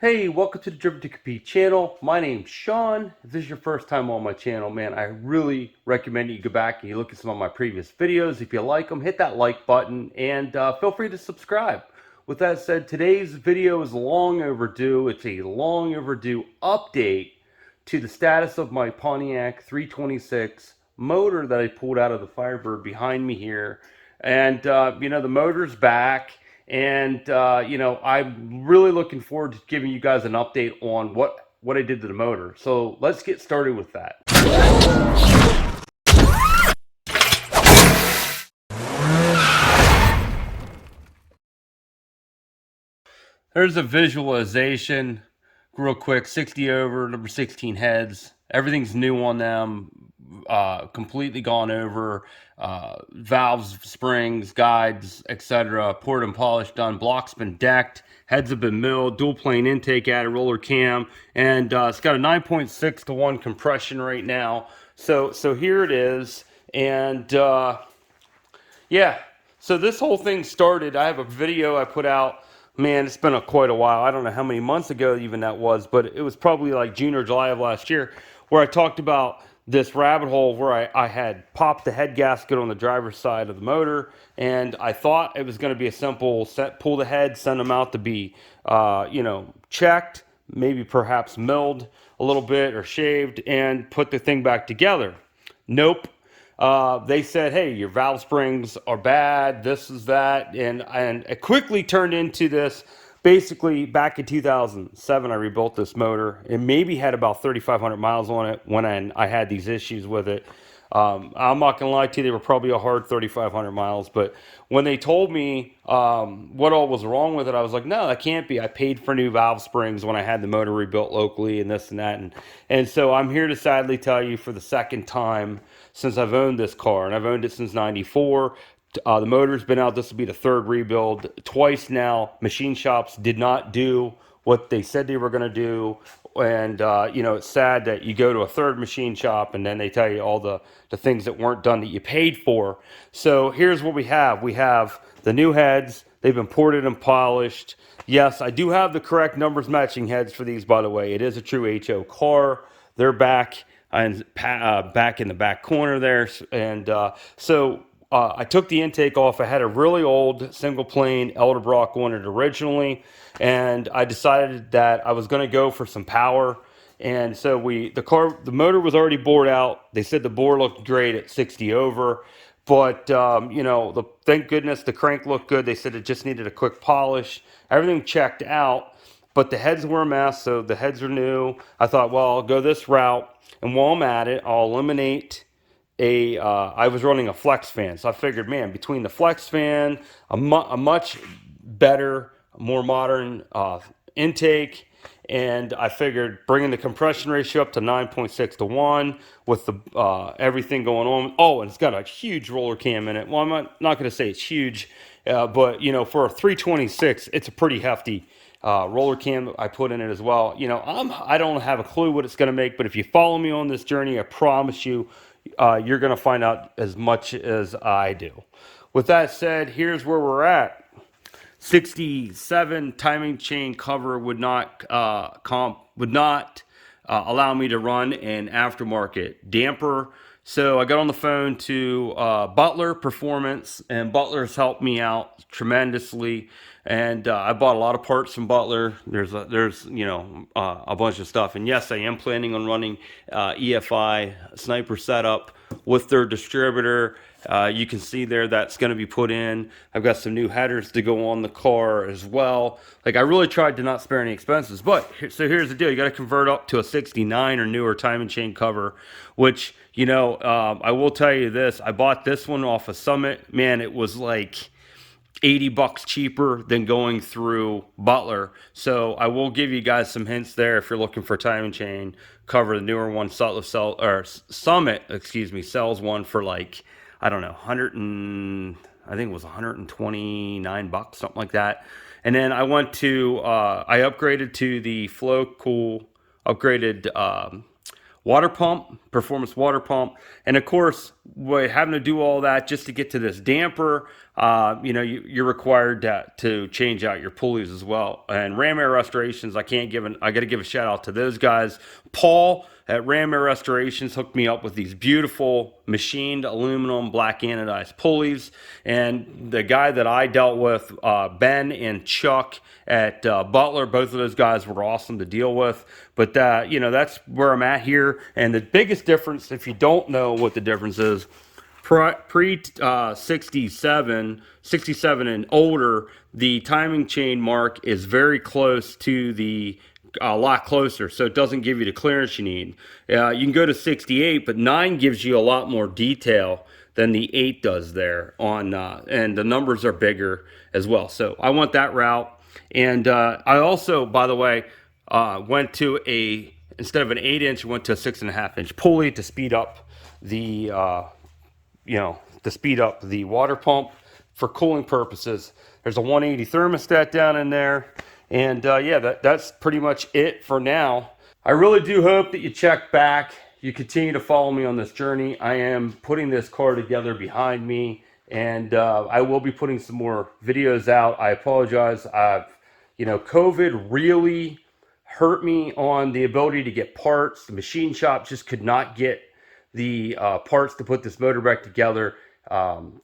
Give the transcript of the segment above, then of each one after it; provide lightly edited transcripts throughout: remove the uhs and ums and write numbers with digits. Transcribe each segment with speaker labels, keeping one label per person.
Speaker 1: Hey, welcome to the Driven to Compete channel. My name's Sean. If this is your first time on my channel, man, I really recommend you go back and you look at some of my previous videos. If you like them, hit that like button and feel free to subscribe. With that said, today's video is long overdue. It's a long overdue update to the status of my Pontiac 326 motor that I pulled out of the Firebird behind me here. And, the motor's back. And, I'm really looking forward to giving you guys an update on what I did to the motor. So let's get started with that. There's a visualization real quick. 60 over, number 16 heads. Everything's new on them. Completely gone over. Valves, springs, guides, etc. Poured and polished, done. Block's been decked. Heads have been milled. Dual plane intake added, roller cam, and it's got a 9.6 to 1 compression right now. So here it is, and yeah. So this whole thing started. I have a video I put out. Man, it's been quite a while. I don't know how many months ago even that was, but it was probably like June or July of last year, where I talked about this rabbit hole where I had popped the head gasket on the driver's side of the motor, and I thought it was going to be a simple pull the head, send them out to be, checked, maybe perhaps milled a little bit or shaved, and put the thing back together. Nope. They said, hey, your valve springs are bad, this is that, and it quickly turned into this. Basically, back in 2007, I rebuilt this motor. It maybe had about 3,500 miles on it when I had these issues with it. I'm not gonna lie to you, they were probably a hard 3,500 miles. But when they told me what all was wrong with it, I was like, no, that can't be. I paid for new valve springs when I had the motor rebuilt locally, and this and that, and so I'm here to sadly tell you for the second time since I've owned this car, and I've owned it since '94. The motor's been out. This will be the third rebuild. Twice now, machine shops did not do what they said they were going to do. And, it's sad that you go to a third machine shop and then they tell you all the things that weren't done that you paid for. So here's what we have. We have the new heads. They've been ported and polished. Yes, I do have the correct numbers matching heads for these, by the way. It is a true HO car. They're back and back in the back corner there. And I took the intake off. I had a really old single plane Elderbrock on it originally, and I decided that I was going to go for some power. And so the motor was already bored out. They said the bore looked great at 60 over, but thank goodness the crank looked good. They said it just needed a quick polish. Everything checked out, but the heads were a mess. So the heads are new. I thought, well, I'll go this route, and while I'm at it, I'll eliminate I was running a flex fan, so I figured, man, between the flex fan, a much better, more modern intake, and I figured bringing the compression ratio up to 9.6 to 1 with the everything going on. Oh, and it's got a huge roller cam in it. Well, I'm not going to say it's huge, but for a 326, it's a pretty hefty roller cam I put in it as well. I don't have a clue what it's going to make, but if you follow me on this journey, I promise you, you're going to find out as much as I do. With that said, here's where we're at. 67 timing chain cover would not allow me to run an aftermarket damper. So I got on the phone to Butler Performance, and Butler's helped me out tremendously. And I bought a lot of parts from Butler. There's a bunch of stuff. And yes, I am planning on running EFI sniper setup with their distributor. You can see there that's going to be put in. I've got some new headers to go on the car as well. Like, I really tried to not spare any expenses. But so here's the deal: you got to convert up to a 69 or newer timing chain cover, which I will tell you this: I bought this one off of Summit. Man, it was like $80 cheaper than going through Butler. So I will give you guys some hints there if you're looking for timing chain cover. The newer one, Summit, sells one for like, I don't know, I think it was $129, something like that. And then I upgraded to the Kool upgraded water pump, performance water pump. And of course, having to do all that just to get to this damper, you're required to change out your pulleys as well. And Ram Air Restorations, I got to give a shout out to those guys. Paul at Ram Air Restorations hooked me up with these beautiful machined aluminum black anodized pulleys. And the guy that I dealt with, Ben and Chuck at Butler, both of those guys were awesome to deal with. But that's where I'm at here. And the biggest difference, if you don't know what the difference is, pre 67 and older, the timing chain mark is very close to a lot closer, so it doesn't give you the clearance you need. You can go to 68, but 9 gives you a lot more detail than the 8 does there and the numbers are bigger as well. So I want that route. And I also, by the way, went to instead of an 8-inch, went to a 6.5-inch pulley to speed up the water pump for cooling purposes. There's a 180 thermostat down in there. And that's pretty much it for now. I really do hope that you check back. You continue to follow me on this journey. I am putting this car together behind me, and I will be putting some more videos out. I apologize. COVID really hurt me on the ability to get parts. The machine shop just could not get the parts to put this motor back together.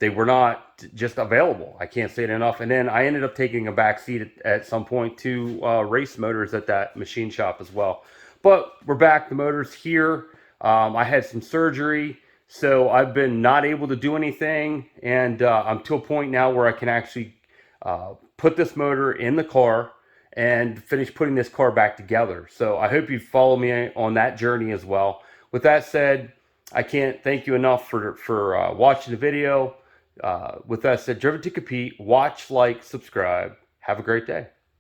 Speaker 1: They were not just available. I can't say it enough. And then I ended up taking a back seat at some point to race motors at that machine shop as well. But we're back. The motor's here. I had some surgery, so I've been not able to do anything. And I'm to a point now where I can actually put this motor in the car and finish putting this car back together. So I hope you follow me on that journey as well. With that said, I can't thank you enough for watching the video. With that said, driven to compete. Watch, like, subscribe. Have a great day.